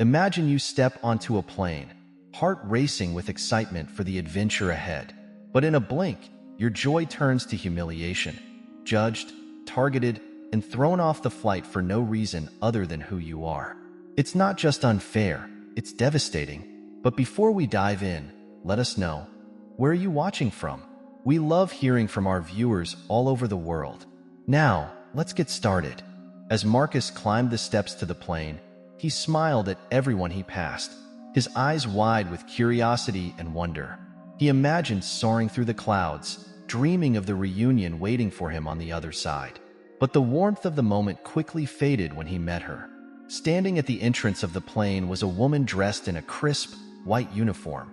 Imagine you step onto a plane, heart racing with excitement for the adventure ahead. But in a blink, your joy turns to humiliation, judged, targeted, and thrown off the flight for no reason other than who you are. It's not just unfair, it's devastating. But before we dive in, let us know, where are you watching from? We love hearing from our viewers all over the world. Now, let's get started. As Marcus climbed the steps to the plane, he smiled at everyone he passed, his eyes wide with curiosity and wonder. He imagined soaring through the clouds, dreaming of the reunion waiting for him on the other side. But the warmth of the moment quickly faded when he met her. Standing at the entrance of the plane was a woman dressed in a crisp, white uniform,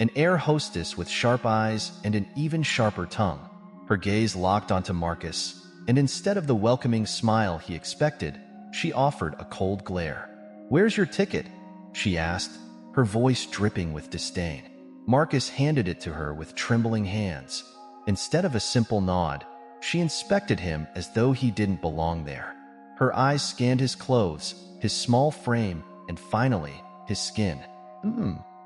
an air hostess with sharp eyes and an even sharper tongue. Her gaze locked onto Marcus, and instead of the welcoming smile he expected, she offered a cold glare. "Where's your ticket?" she asked, her voice dripping with disdain. Marcus handed it to her with trembling hands. Instead of a simple nod, she inspected him as though he didn't belong there. Her eyes scanned his clothes, his small frame, and finally, his skin.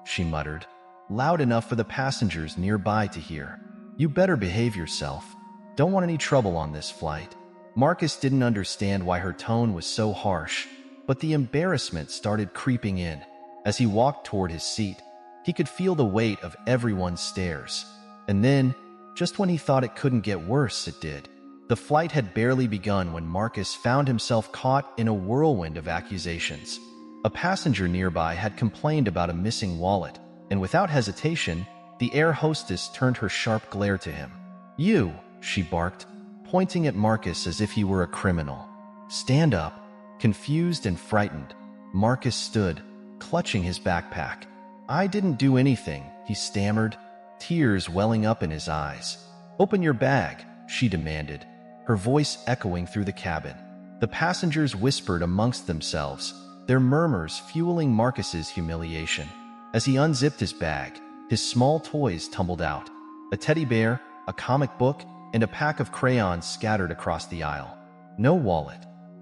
She muttered, loud enough for the passengers nearby to hear. "You better behave yourself. Don't want any trouble on this flight." Marcus didn't understand why her tone was so harsh, but the embarrassment started creeping in. As he walked toward his seat, he could feel the weight of everyone's stares. And then, just when he thought it couldn't get worse, it did. The flight had barely begun when Marcus found himself caught in a whirlwind of accusations. A passenger nearby had complained about a missing wallet, and without hesitation, the air hostess turned her sharp glare to him. "You," she barked, pointing at Marcus as if he were a criminal. "Stand up." Confused and frightened, Marcus stood, clutching his backpack. "I didn't do anything," he stammered, tears welling up in his eyes. "Open your bag," she demanded, her voice echoing through the cabin. The passengers whispered amongst themselves, their murmurs fueling Marcus's humiliation. As he unzipped his bag, his small toys tumbled out. A teddy bear, a comic book, and a pack of crayons scattered across the aisle. No wallet.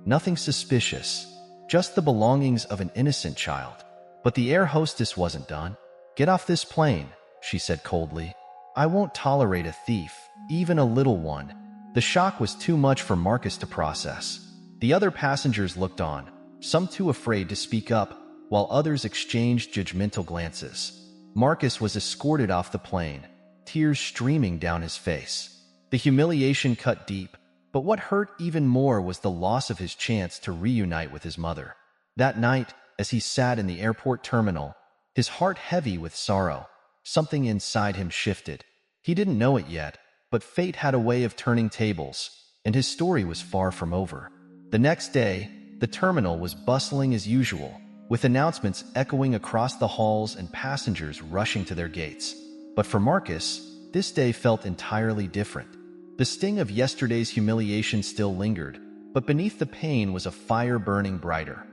Nothing suspicious, just the belongings of an innocent child. But the air hostess wasn't done. "Get off this plane," she said coldly. "I won't tolerate a thief, even a little one." The shock was too much for Marcus to process. The other passengers looked on, some too afraid to speak up, while others exchanged judgmental glances. Marcus was escorted off the plane, tears streaming down his face. The humiliation cut deep. But what hurt even more was the loss of his chance to reunite with his mother. That night, as he sat in the airport terminal, his heart heavy with sorrow, something inside him shifted. He didn't know it yet, but fate had a way of turning tables, and his story was far from over. The next day, the terminal was bustling as usual, with announcements echoing across the halls and passengers rushing to their gates. But for Marcus, this day felt entirely different. The sting of yesterday's humiliation still lingered, but beneath the pain was a fire burning brighter.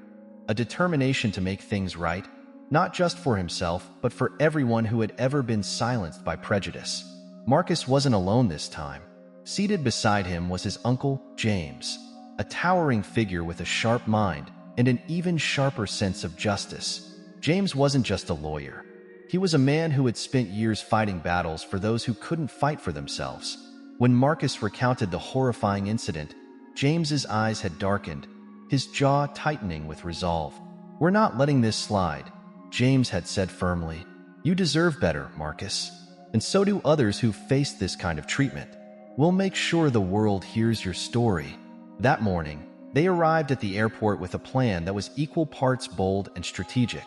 A determination to make things right, not just for himself, but for everyone who had ever been silenced by prejudice. Marcus wasn't alone this time. Seated beside him was his uncle, James, a towering figure with a sharp mind and an even sharper sense of justice. James wasn't just a lawyer. He was a man who had spent years fighting battles for those who couldn't fight for themselves. When Marcus recounted the horrifying incident, James's eyes had darkened, his jaw tightening with resolve. "We're not letting this slide," James had said firmly. "You deserve better, Marcus. And so do others who faced this kind of treatment. We'll make sure the world hears your story." That morning, they arrived at the airport with a plan that was equal parts bold and strategic.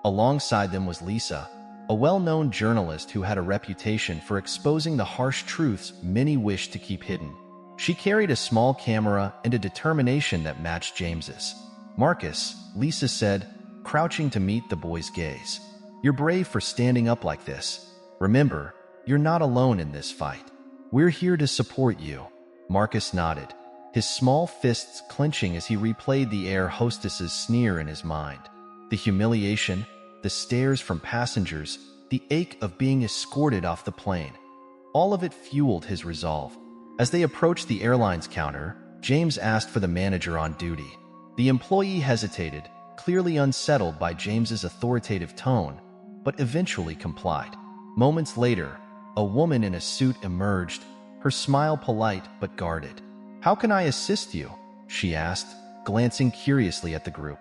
Alongside them was Lisa, a well-known journalist who had a reputation for exposing the harsh truths many wished to keep hidden. She carried a small camera and a determination that matched James's. "Marcus," Lisa said, crouching to meet the boy's gaze, "you're brave for standing up like this. Remember, you're not alone in this fight. We're here to support you." Marcus nodded, his small fists clenching as he replayed the air hostess's sneer in his mind. The humiliation, the stares from passengers, the ache of being escorted off the plane. All of it fueled his resolve. As they approached the airline's counter, James asked for the manager on duty. The employee hesitated, clearly unsettled by James's authoritative tone, but eventually complied. Moments later, a woman in a suit emerged, her smile polite but guarded. "How can I assist you?" she asked, glancing curiously at the group.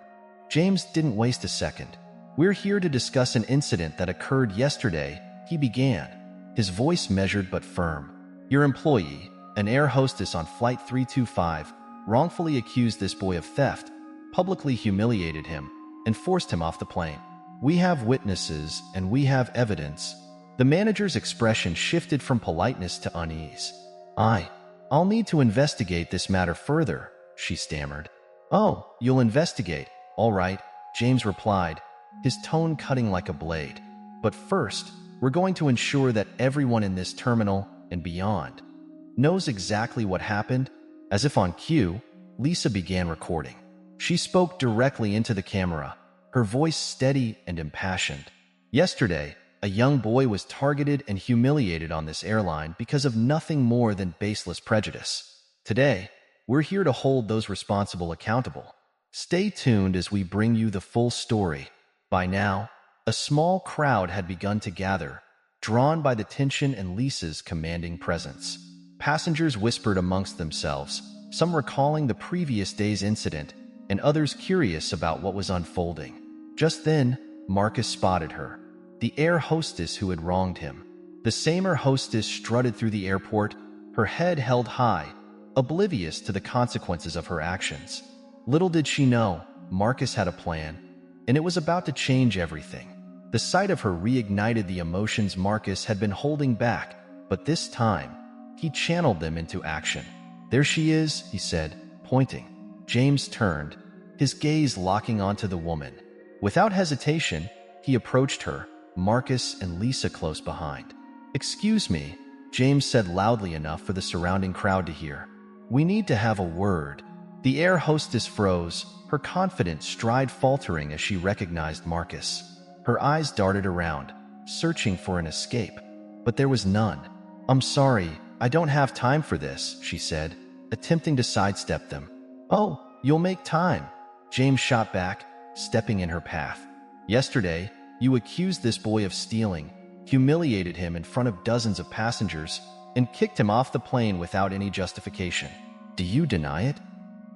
James didn't waste a second. "We're here to discuss an incident that occurred yesterday," he began, his voice measured but firm. "Your employee, an air hostess on Flight 325, wrongfully accused this boy of theft, publicly humiliated him, and forced him off the plane. We have witnesses and we have evidence." The manager's expression shifted from politeness to unease. I'll need to investigate this matter further," she stammered. "Oh, you'll investigate. All right," James replied, his tone cutting like a blade. "But first, we're going to ensure that everyone in this terminal and beyond knows exactly what happened." As if on cue, Lisa began recording. She spoke directly into the camera, her voice steady and impassioned. "Yesterday, a young boy was targeted and humiliated on this airline because of nothing more than baseless prejudice. Today, we're here to hold those responsible accountable. Stay tuned as we bring you the full story." By now, a small crowd had begun to gather, drawn by the tension and Lisa's commanding presence. Passengers whispered amongst themselves, some recalling the previous day's incident, and others curious about what was unfolding. Just then, Marcus spotted her, the air hostess who had wronged him. The same air hostess strutted through the airport, her head held high, oblivious to the consequences of her actions. Little did she know, Marcus had a plan, and it was about to change everything. The sight of her reignited the emotions Marcus had been holding back, but this time, he channeled them into action. "There she is," he said, pointing. James turned, his gaze locking onto the woman. Without hesitation, he approached her, Marcus and Lisa close behind. "Excuse me," James said loudly enough for the surrounding crowd to hear. "We need to have a word." The air hostess froze, her confident stride faltering as she recognized Marcus. Her eyes darted around, searching for an escape, but there was none. "I'm sorry, I don't have time for this," she said, attempting to sidestep them. "Oh, you'll make time," James shot back, stepping in her path. "Yesterday, you accused this boy of stealing, humiliated him in front of dozens of passengers, and kicked him off the plane without any justification. Do you deny it?"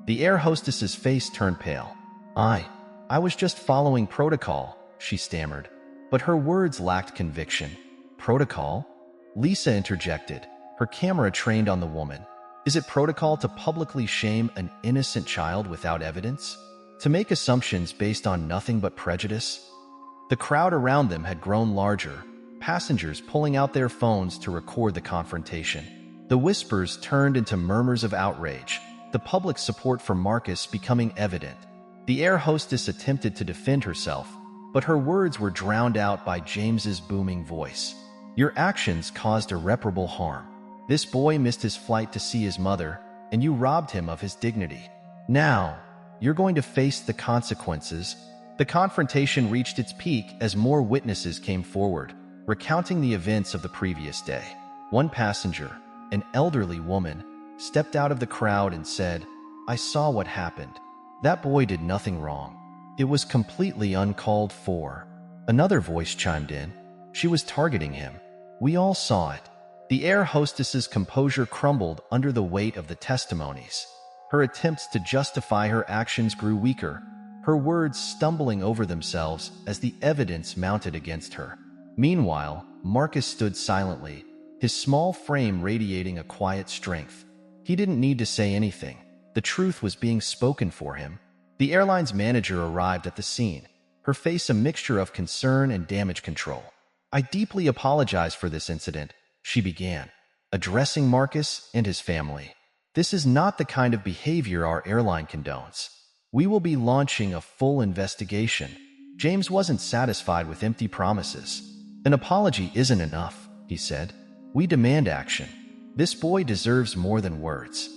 The air hostess's face turned pale. I was just following protocol," she stammered, but her words lacked conviction. "Protocol?" Lisa interjected, her camera trained on the woman. "Is it protocol to publicly shame an innocent child without evidence? To make assumptions based on nothing but prejudice?" The crowd around them had grown larger, passengers pulling out their phones to record the confrontation. The whispers turned into murmurs of outrage, the public's support for Marcus becoming evident. The air hostess attempted to defend herself, but her words were drowned out by James's booming voice. "Your actions caused irreparable harm. This boy missed his flight to see his mother, and you robbed him of his dignity. Now, you're going to face the consequences." The confrontation reached its peak as more witnesses came forward, recounting the events of the previous day. One passenger, an elderly woman, stepped out of the crowd and said, "I saw what happened. That boy did nothing wrong. It was completely uncalled for." Another voice chimed in, "She was targeting him. We all saw it." The air hostess's composure crumbled under the weight of the testimonies. Her attempts to justify her actions grew weaker, her words stumbling over themselves as the evidence mounted against her. Meanwhile, Marcus stood silently, his small frame radiating a quiet strength. He didn't need to say anything. The truth was being spoken for him. The airline's manager arrived at the scene, her face a mixture of concern and damage control. "I deeply apologize for this incident," she began, addressing Marcus and his family. "This is not the kind of behavior our airline condones. We will be launching a full investigation." James wasn't satisfied with empty promises. "An apology isn't enough," he said. "We demand action. This boy deserves more than words.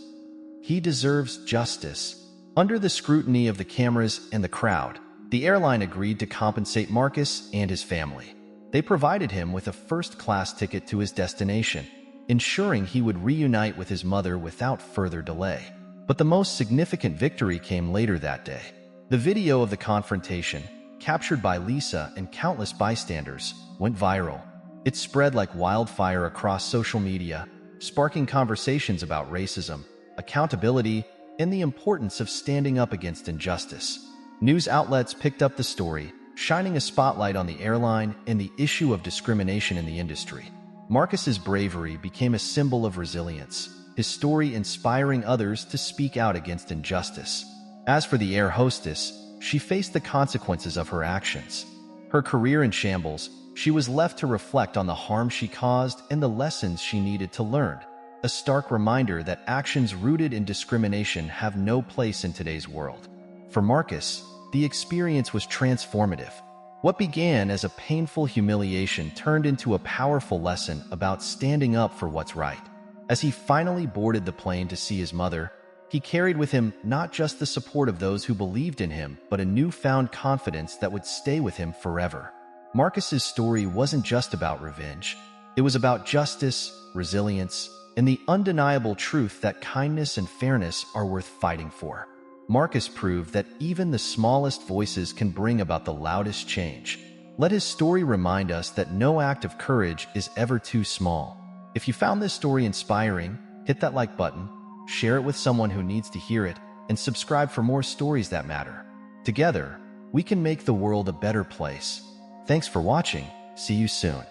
He deserves justice." Under the scrutiny of the cameras and the crowd, the airline agreed to compensate Marcus and his family. They provided him with a first-class ticket to his destination, ensuring he would reunite with his mother without further delay. But the most significant victory came later that day. The video of the confrontation, captured by Lisa and countless bystanders, went viral. It spread like wildfire across social media, sparking conversations about racism, accountability, and the importance of standing up against injustice. News outlets picked up the story, shining a spotlight on the airline and the issue of discrimination in the industry. Marcus's bravery became a symbol of resilience, his story inspiring others to speak out against injustice. As for the air hostess, she faced the consequences of her actions. Her career in shambles, she was left to reflect on the harm she caused and the lessons she needed to learn. A stark reminder that actions rooted in discrimination have no place in today's world. For Marcus, the experience was transformative. What began as a painful humiliation turned into a powerful lesson about standing up for what's right. As he finally boarded the plane to see his mother, he carried with him not just the support of those who believed in him, but a newfound confidence that would stay with him forever. Marcus's story wasn't just about revenge. It was about justice, resilience, and the undeniable truth that kindness and fairness are worth fighting for. Marcus proved that even the smallest voices can bring about the loudest change. Let his story remind us that no act of courage is ever too small. If you found this story inspiring, hit that like button, share it with someone who needs to hear it, and subscribe for more stories that matter. Together, we can make the world a better place. Thanks for watching. See you soon.